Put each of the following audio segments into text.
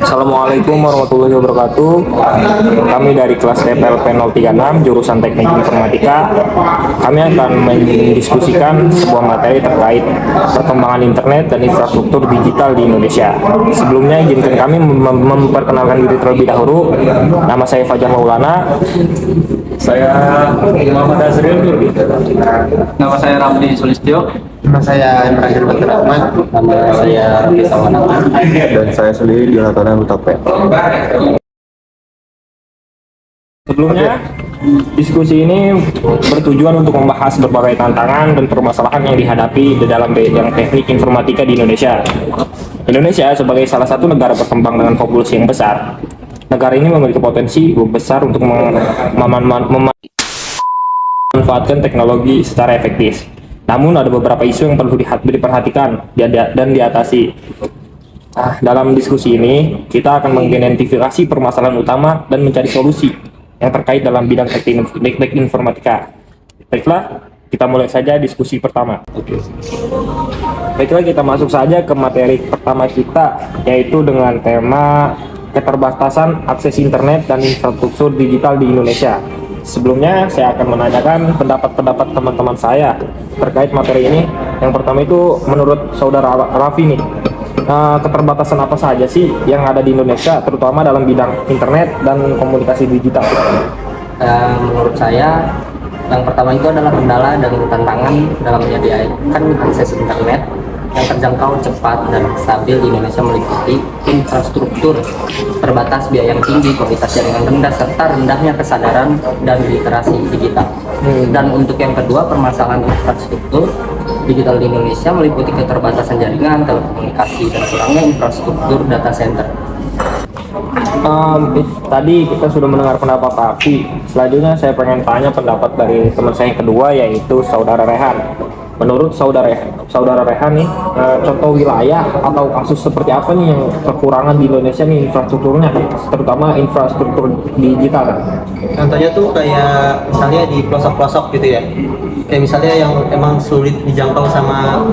Assalamualaikum warahmatullahi wabarakatuh. Kami dari kelas TPLP 036 jurusan Teknik Informatika. Kami akan mendiskusikan sebuah materi terkait perkembangan internet dan infrastruktur digital di Indonesia. Sebelumnya izinkan kami memperkenalkan diri terlebih dahulu. Nama saya Fajar Maulana. Saya Muhammad Azril. Nama saya Ramli Sulistyo. Nama saya Ibrahim Batir Rahman. Nama saya Bisa Wanama. Dan saya sendiri Jonathan Hutape. Sebelumnya, diskusi ini bertujuan untuk membahas berbagai tantangan dan permasalahan yang dihadapi di dalam bidang teknik informatika di Indonesia. Indonesia sebagai salah satu negara berkembang dengan populasi yang besar, negara ini memiliki potensi besar untuk memanfaatkan teknologi secara efektif. Namun ada beberapa isu yang perlu diperhatikan dan diatasi. Dalam diskusi ini, kita akan mengidentifikasi permasalahan utama dan mencari solusi yang terkait dalam bidang teknik informatika. Baiklah, kita mulai saja diskusi pertama. Baiklah, kita masuk saja ke materi pertama kita, yaitu dengan tema keterbatasan akses internet dan infrastruktur digital di Indonesia. Sebelumnya, saya akan menanyakan pendapat teman-teman saya terkait materi ini. Yang pertama itu, menurut saudara Raffi nih, keterbatasan apa saja sih yang ada di Indonesia, terutama dalam bidang internet dan komunikasi digital? Menurut saya, yang pertama itu adalah kendala dan tantangan dalam menyediakan akses internet yang terjangkau, cepat, dan stabil di Indonesia meliputi infrastruktur terbatas, biaya yang tinggi, kualitas jaringan rendah, serta rendahnya kesadaran dan literasi digital. Dan untuk yang kedua, permasalahan infrastruktur digital di Indonesia meliputi keterbatasan jaringan, telekomunikasi, dan kurangnya infrastruktur data center. Tadi kita sudah mendengar pendapat Raffi. Selanjutnya saya pengen tanya pendapat dari teman saya yang kedua, yaitu saudara Rehan. Menurut saudara Rehan nih, contoh wilayah atau kasus seperti apa nih yang kekurangan di Indonesia nih infrastrukturnya, terutama infrastruktur digital? Contohnya tuh kayak misalnya di pelosok-pelosok gitu ya. Kayak misalnya yang emang sulit dijangkau sama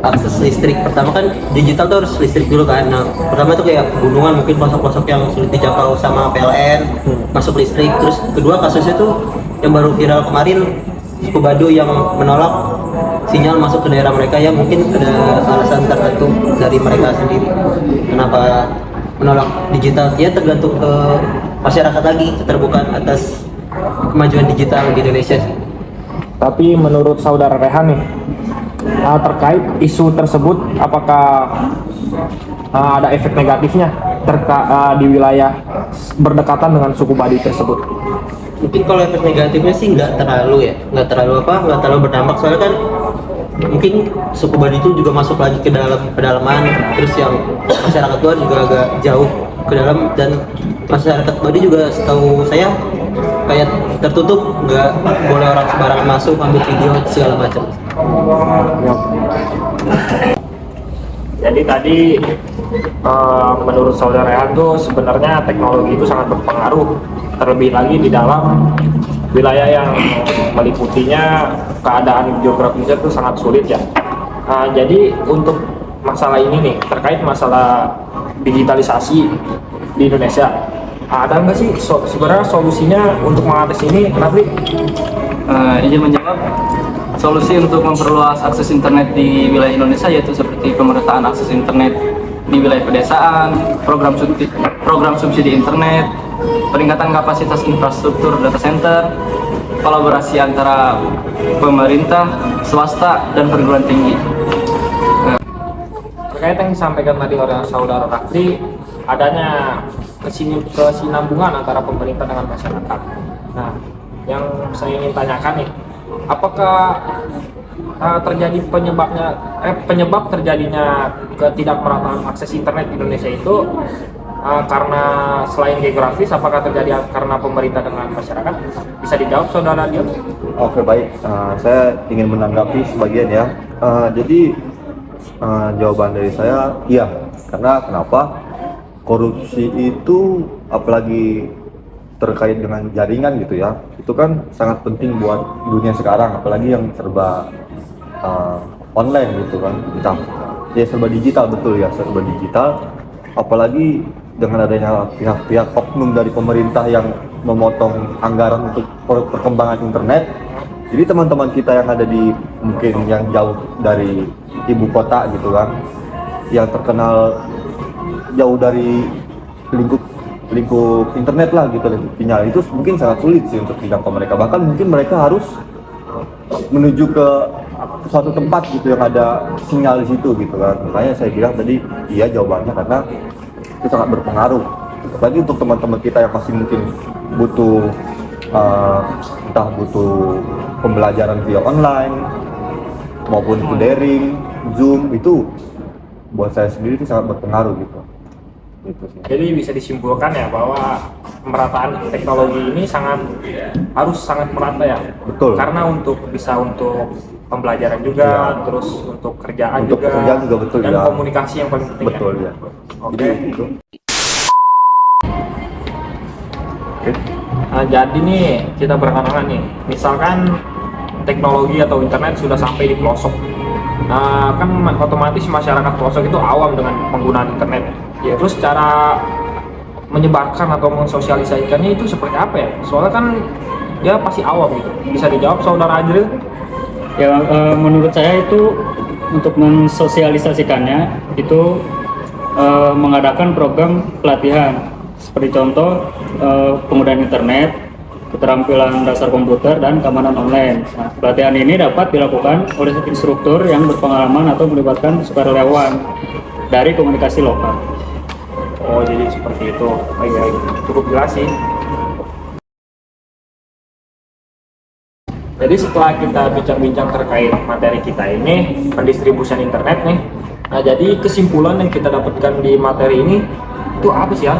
akses listrik. Pertama kan digital tuh harus listrik dulu kan. Nah, pertama tuh kayak gunungan, mungkin pelosok-pelosok yang sulit dijangkau sama PLN, masuk listrik. Terus kedua kasusnya tuh yang baru viral kemarin, suku Baduy yang menolak sinyal masuk ke daerah mereka, yang mungkin ada alasan tertentu dari mereka sendiri kenapa menolak digital. Ya tergantung ke masyarakat lagi, keterbukaan atas kemajuan digital di Indonesia sih. Tapi menurut saudara Rehan nih, terkait isu tersebut, apakah ada efek negatifnya di wilayah berdekatan dengan suku Baduy tersebut? Mungkin kalau efek negatifnya sih nggak terlalu berdampak, soalnya kan mungkin suku Baduy itu juga masuk lagi ke dalam pedalaman, terus yang masyarakat luar juga agak jauh ke dalam, dan masyarakat Baduy juga setahu saya kayak tertutup, nggak boleh orang sembarangan masuk ambil video segala macam. Jadi tadi menurut saudara Rehan tuh sebenarnya teknologi itu sangat berpengaruh, terlebih lagi di dalam wilayah yang meliputinya keadaan geografisnya itu sangat sulit ya. Jadi untuk masalah ini nih, terkait masalah digitalisasi di Indonesia, ada nggak sih sebenarnya solusinya untuk mengatasi ini? Kenapa? Izin menjawab. Solusi untuk memperluas akses internet di wilayah Indonesia yaitu seperti pemerataan akses internet di wilayah pedesaan, program subsidi internet, peningkatan kapasitas infrastruktur data center, kolaborasi antara pemerintah, swasta, dan perguruan tinggi. Terkait yang disampaikan tadi oleh saudara Raffi, adanya kesinambungan antara pemerintah dengan masyarakat. Nah, yang saya ingin tanyakan nih, apakah terjadi penyebab terjadinya ketidakmerataan akses internet di Indonesia itu karena selain geografis, apakah terjadi karena pemerintah dengan masyarakat? Bisa dijawab saudara Dion? Oke, baik, saya ingin menanggapi sebagian ya. Jadi jawaban dari saya iya, karena kenapa? Korupsi itu apalagi terkait dengan jaringan gitu ya, itu kan sangat penting buat dunia sekarang, apalagi yang serba online gitu kan, serba digital, betul ya, serba digital. apalagi dengan adanya pihak-pihak oknum dari pemerintah yang memotong anggaran untuk perkembangan internet. Jadi teman-teman kita yang ada di mungkin yang jauh dari ibu kota gitu kan, yang terkenal jauh dari lingkup internet lah gitu, lingkup sinyal itu mungkin sangat sulit sih untuk dijangkau mereka. Bahkan mungkin mereka harus menuju ke suatu tempat gitu yang ada sinyal di situ gitu kan. Makanya saya bilang tadi iya jawabannya karena itu sangat berpengaruh. Apalagi untuk teman-teman kita yang masih mungkin butuh entah butuh pembelajaran via online maupun itu daring, Zoom, itu buat saya sendiri itu sangat berpengaruh gitu. Gitu sih. Jadi bisa disimpulkan ya bahwa pemerataan teknologi ini harus sangat merata ya. Betul. Karena untuk pembelajaran juga, Iya. terus untuk kerjaan Untuk juga, pekerjaan juga betul, dan ya. komunikasi yang paling penting. Betul ya. Oke. Jadi itu. Oke. Nah, jadi nih kita berangkat nih, misalkan teknologi atau internet sudah sampai di pelosok, kan otomatis masyarakat pelosok itu awam dengan penggunaan internet. Ya, terus cara menyebarkan atau mensosialisasikannya itu seperti apa ya? Soalnya kan dia pasti awam gitu. Bisa dijawab saudara Adril? Ya, menurut saya itu untuk mensosialisasikannya itu mengadakan program pelatihan seperti contoh penggunaan internet, keterampilan dasar komputer, dan keamanan online. Nah, pelatihan ini dapat dilakukan oleh instruktur yang berpengalaman atau melibatkan sukarelawan dari komunikasi lokal. Oh, jadi seperti itu. Baik, cukup jelas sih. Jadi setelah kita bincang-bincang terkait materi kita ini, pendistribusian internet nih, nah jadi kesimpulan yang kita dapatkan di materi ini itu apa sih ya?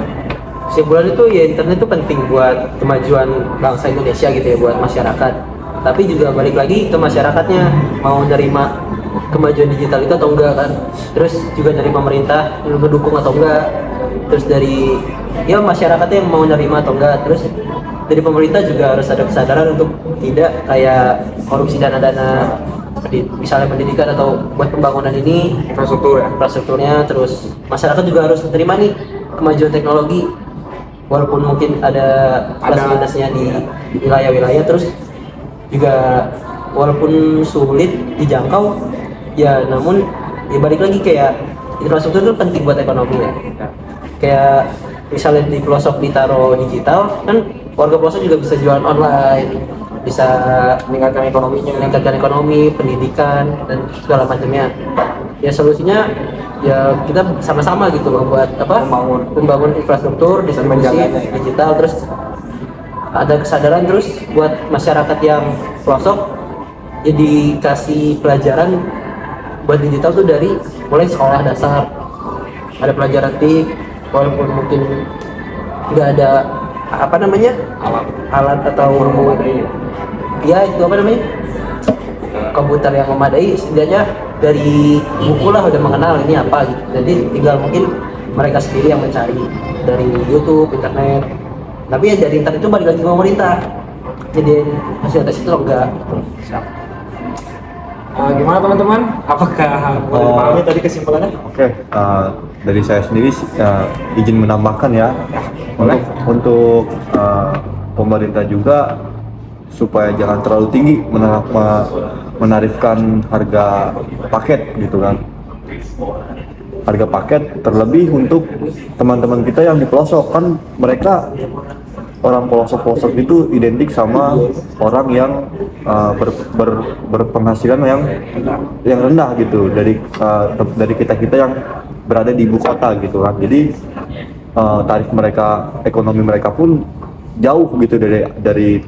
Kesimpulan itu ya internet itu penting buat kemajuan bangsa Indonesia gitu ya, buat masyarakat. Tapi juga balik lagi ke masyarakatnya, mau nerima kemajuan digital itu atau enggak kan. Terus juga dari pemerintah mendukung atau enggak. Terus dari ya masyarakatnya yang mau nerima atau enggak. Terus dari pemerintah juga harus ada kesadaran untuk tidak kayak korupsi dana-dana misalnya pendidikan atau buat pembangunan ini, infrastrukturnya. Terus masyarakat juga harus menerima nih kemajuan teknologi, walaupun mungkin ada plus minusnya di wilayah-wilayah. Terus juga walaupun sulit dijangkau ya, namun ya balik lagi kayak infrastruktur itu penting buat ekonomi ya. Kayak misalnya di pelosok ditaruh digital kan, warga pelosok juga bisa jualan online, bisa meningkatkan ekonomi, pendidikan, dan segala macamnya. Ya solusinya ya kita sama-sama gitu loh, buat apa, membangun infrastruktur distribusi digital. Terus ada kesadaran terus buat masyarakat yang pelosok ya dikasih pelajaran buat digital tuh dari mulai sekolah dasar. Ada pelajaran TIK, walaupun mungkin nggak ada apa namanya alat atau ya itu apa namanya komputer yang memadai, setidaknya dari buku lah udah mengenal ini apa gitu. Jadi tinggal mungkin mereka sendiri yang mencari dari YouTube, internet. Tapi ya dari internet itu balik lagi ke pemerintah, jadi fasilitas itu enggak. Gimana teman-teman? Apakah boleh dipahami tadi kesimpulannya? Oke, dari saya sendiri izin menambahkan ya, untuk pemerintah juga supaya jangan terlalu tinggi menarifkan harga paket gitu kan. Harga paket terlebih untuk teman-teman kita yang di pelosok, kan mereka orang pelosok-pelosok itu identik sama orang yang berpenghasilan yang rendah gitu dari kita yang berada di ibu kota gitu kan. Jadi tarif mereka, ekonomi mereka pun jauh gitu dari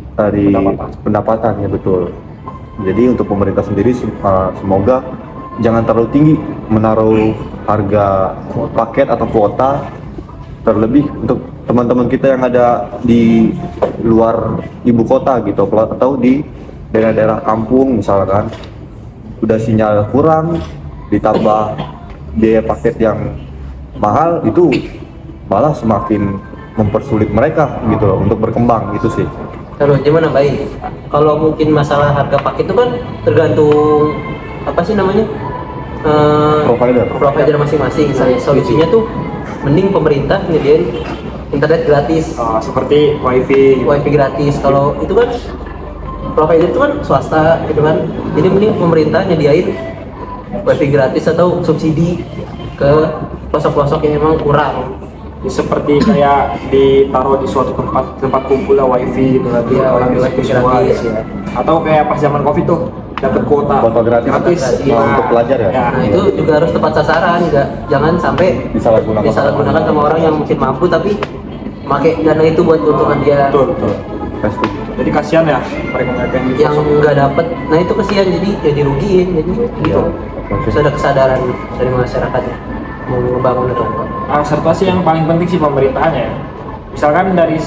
pendapatannya, betul. Jadi untuk pemerintah sendiri semoga jangan terlalu tinggi menaruh harga paket atau kuota, terlebih untuk teman-teman kita yang ada di luar ibu kota gitu, atau di daerah-daerah kampung misalkan udah sinyal kurang ditambah biaya paket yang mahal, itu malah semakin mempersulit mereka gitu loh untuk berkembang gitu sih. Terus gimana baik? Kalau mungkin masalah harga paket itu kan tergantung apa sih namanya, provider masing-masing. Solusinya tuh mending pemerintah nyediain internet gratis, seperti wifi gitu. wifi gratis. Kalau itu kan provider itu kan swasta gitu kan, jadi mending pemerintah nyediain wifi gratis atau subsidi ke pelosok-pelosok yang emang kurang. Seperti kayak ditaruh di suatu tempat kumpul lah wifi gitu nanti Iya, orang bisa wifi semua gratis, gitu. ya. Atau kayak pas zaman covid tuh dapat kuota Kuota gratis. Untuk pelajar ya? Nah itu juga harus tepat sasaran, jangan sampai Disalahgunakan sama orang yang mungkin mampu tapi pakai dana itu buat keuntungan dia. betul. pasti. Jadi kasihan ya mereka yang Yang nggak dapet, nah itu kesian, jadi ya dirugiin, jadi gitu. Iya. Terus ada kesadaran dari masyarakatnya mau membangun atau enggak. serta sih yang paling penting sih pemerintahnya ya. Misalkan dari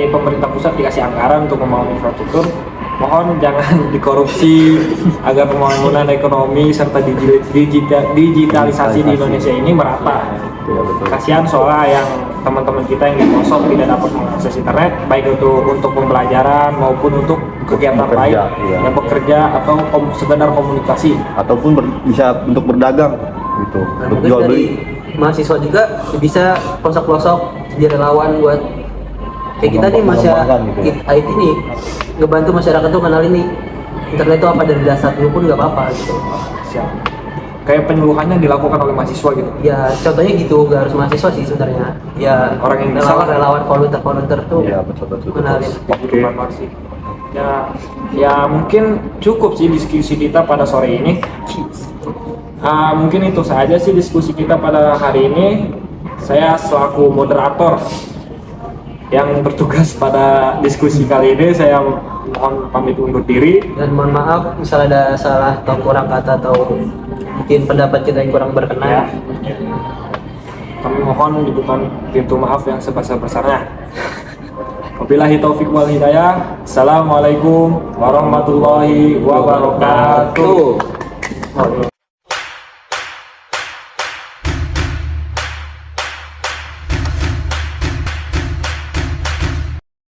pemerintah pusat dikasih anggaran untuk membangun infrastruktur, mohon jangan dikorupsi agar pembangunan ekonomi serta digitalisasi di Indonesia ini merata. Iya betul. Kasihan soalnya yang teman-teman kita yang di pelosok tidak dapat mengakses internet, baik itu untuk pembelajaran maupun untuk kegiatan Bekerja, lain, iya. yang bekerja atau sekedar komunikasi. Ataupun bisa untuk berdagang gitu, Nah, untuk mungkin jual dari beli. mahasiswa juga bisa pelosok-pelosok jadi relawan buat kayak kita nih Mengembangkan gitu ya. IT nih ngebantu masyarakat tuh kenalin nih internet itu apa dari dasar dulu pun nggak apa-apa gitu. Siap. Kayak penyuluhannya dilakukan oleh mahasiswa gitu. Ya contohnya gitu, nggak harus mahasiswa sih sebenarnya. Ya Orang yang bisa lah. relawan volunteer tuh Iya betul. kenalin. Oke. Ya mungkin cukup sih diskusi kita pada sore ini. Mungkin itu saja sih diskusi kita pada hari ini. Saya selaku moderator yang bertugas pada diskusi kali ini, saya mohon pamit undur diri. Dan mohon maaf misalnya ada salah atau kurang kata atau mungkin pendapat kita yang kurang berkenan. Kami mohon dibuka pintu maaf yang sebesar-besarnya. Wabillahi taufik wal hidayah. Assalamualaikum warahmatullahi wabarakatuh.